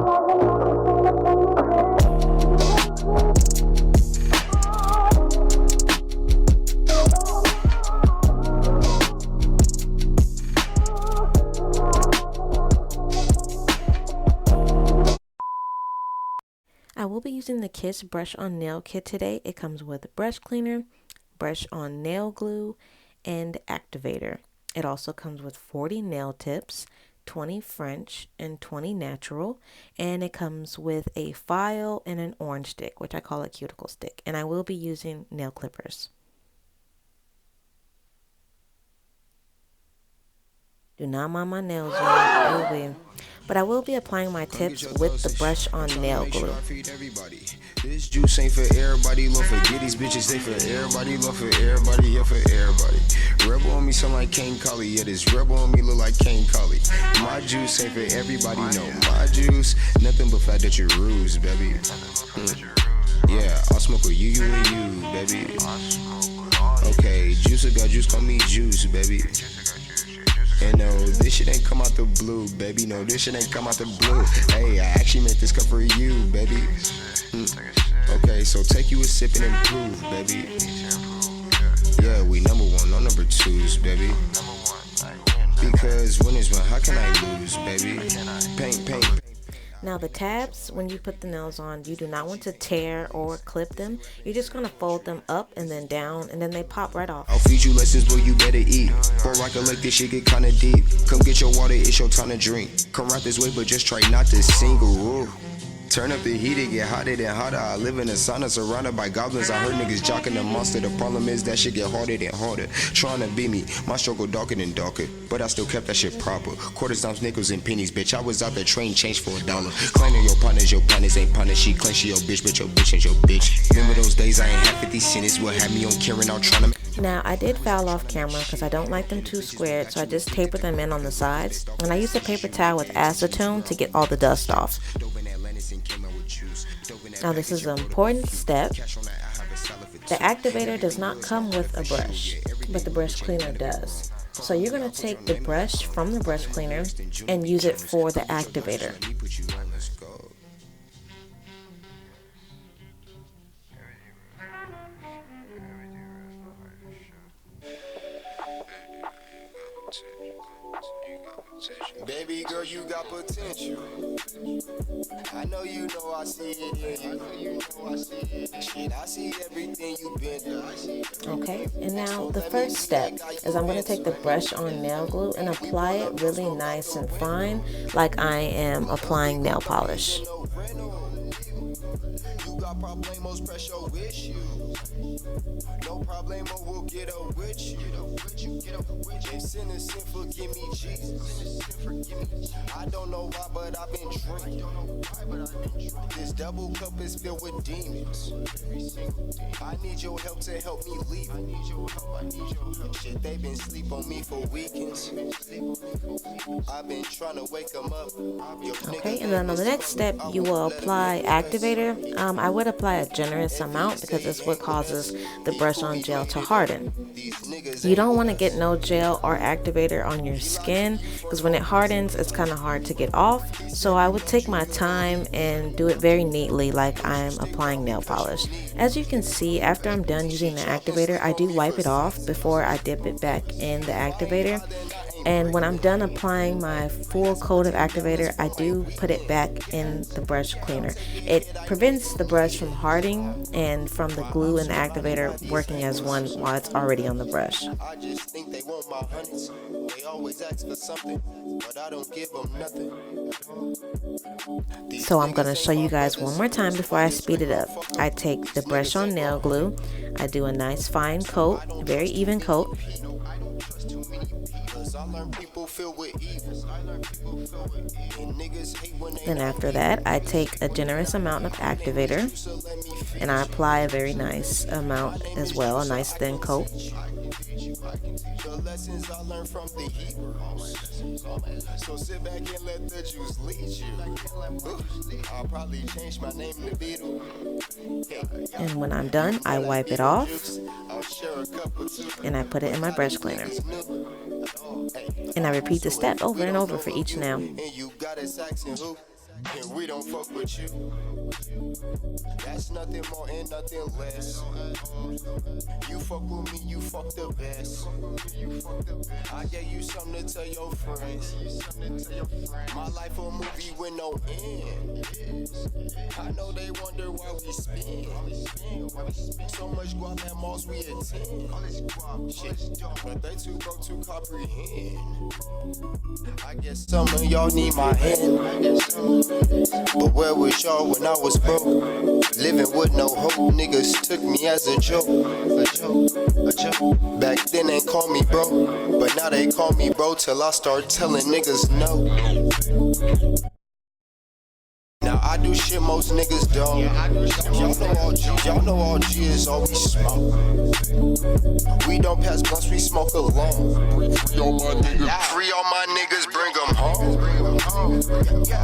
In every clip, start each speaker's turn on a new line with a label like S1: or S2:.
S1: I will be using the Kiss Brush On Nail Kit today. It comes with brush cleaner, brush on nail glue, and activator. It also comes with 40 nail tips, 20 French, and 20 natural. And it comes with a file and an orange stick, which I call a cuticle stick. And I will be using nail clippers. Do not mind my nails, y'all. But I will be applying my tips with the brush on nail glue.
S2: This juice ain't for everybody, love for get these bitches, they for everybody, love for everybody, yeah for everybody. Rebel on me sound like Kane Collie, yeah this rebel on me look like Kane Collie. My juice ain't for everybody, no, my juice, nothing but fat that you ruse, baby. Yeah, I'll smoke with you and you, baby. Okay, juice got juice, call me juice, baby. And no, this shit ain't come out the blue, baby. No, this shit ain't come out the blue. Hey, I actually made this cup for you, baby. Okay, so take you a sip and improve, baby. Yeah, we number one, no number twos, baby. Because winners win, how can I lose, baby? Paint.
S1: Now the tabs, when you put the nails on, you do not want to tear or clip them. You're just going to fold them up and then down, and then they pop right off.
S2: I'll feed you lessons, but you better eat. For recollect, this shit get kinda deep. Come get your water, it's your time to drink. Come right this way, but just try not to single rule. Turn up the heat, it get hotter and hotter. I live in a sauna surrounded by goblins. I heard niggas jocking the monster. The problem is that shit get harder and harder. Trying to beat me, my struggle darker than darker. But I still kept that shit proper. Quarters, dimes, nickels, and pennies, bitch. I was out there train change for $1. Claiming your partners ain't partners. She claims she your bitch, but your bitch ain't your bitch. Remember those days I ain't had 50 cents. What had me on carrying out trying to...
S1: Now, I did foul off camera because I don't like them too squared, so I just tapered them in on the sides. And I used a paper towel with acetone to get all the dust off. Now, this is an important step. The activator does not come with a brush, but the brush cleaner does. So you're going to take the brush from the brush cleaner and use it for the activator.
S2: Baby girl, you got potential. I know you know I see it in you. Shit, I see everything you've been through.
S1: Okay, and now the first step is I'm going to take the brush on nail glue and apply it really nice and fine, like I am applying nail polish.
S2: You got problemos, pressure issues. No problemo, we'll get up with you. If sin is sin, forgive me, Jesus. I don't know why, but I've been drinking. This double cup is filled with demons. I need your help to help me leave. I need your help. Shit, they been sleep on me for weekends. I've been trying to wake them up.
S1: Okay, and then on the next step, you will apply activator. I would apply a generous amount because it's what causes the brush on gel to harden. You don't want to get no gel or activator on your skin because when it hardens, it's kind of hard to get off. So I would take my time and do it very neatly like I'm applying nail polish. As you can see, after I'm done using the activator, I do wipe it off before I dip it back in the activator. And when I'm done applying my full coat of activator, I do put it back in the brush cleaner. It prevents the brush from hardening and from the glue and the activator working as one while it's already on the brush.
S2: I just think they want my hundreds. They always ask for something, but I don't give them nothing.
S1: So I'm going to show you guys one more time before I speed it up. I take the brush on nail glue. I do a nice fine coat, very even coat. Then after that, I take a generous amount of activator and I apply a very nice amount as well, a nice thin coat.
S2: The lessons I learned from the Hebrews. So sit back and let the juice lead you. I'll probably change my name to Beetle.
S1: And when I'm done, I wipe it off and I put it in my brush cleaner. And I repeat the step over and over for each nail.
S2: and we don't fuck with you. That's nothing more and nothing less. You fuck with me, you fuck the best. I gave you something to tell your friends. My life a movie with no end. I know they wonder why we spend so much guap at malls we attend. Shit, but they too broke to comprehend. I guess some of y'all need my hand. But where was y'all when I was broke? Living with no hope, niggas took me as a joke. Back then they called me bro, but now they call me bro till I start telling niggas no. Now I do shit most niggas don't. Y'all know all G is all we smoke. We don't pass blunts, we smoke alone. Free all my niggas, bring them home.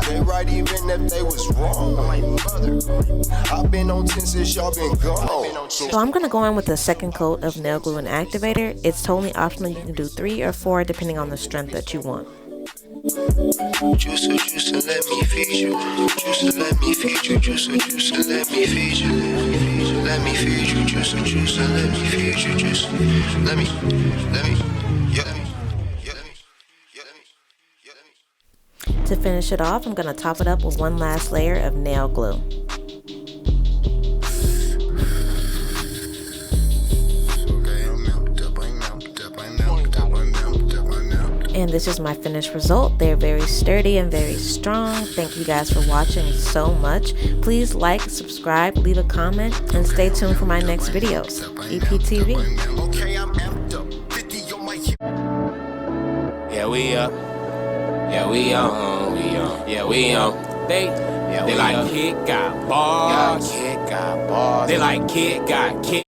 S2: They right even if they was wrong. I've been on 10 since y'all been gone.
S1: So I'm going to go in with a second coat of nail glue and activator. It's totally optional. You can do 3 or 4 depending on the strength that you want.
S2: Juice, let me feed you. Juice, let me feed you. Juice, let me feed you. Let me feed you. Juice, let me feed you. Juice, let me, yeah.
S1: To finish it off, I'm going to top it up with one last layer of nail glue. And this is my finished result. They're very sturdy and very strong. Thank you guys for watching so much. Please like, subscribe, leave a comment, and stay tuned for my next videos. EPTV.
S3: Yeah, we up. Yeah, we on. Yeah, we on. They like kid got bars. They like kid got kid.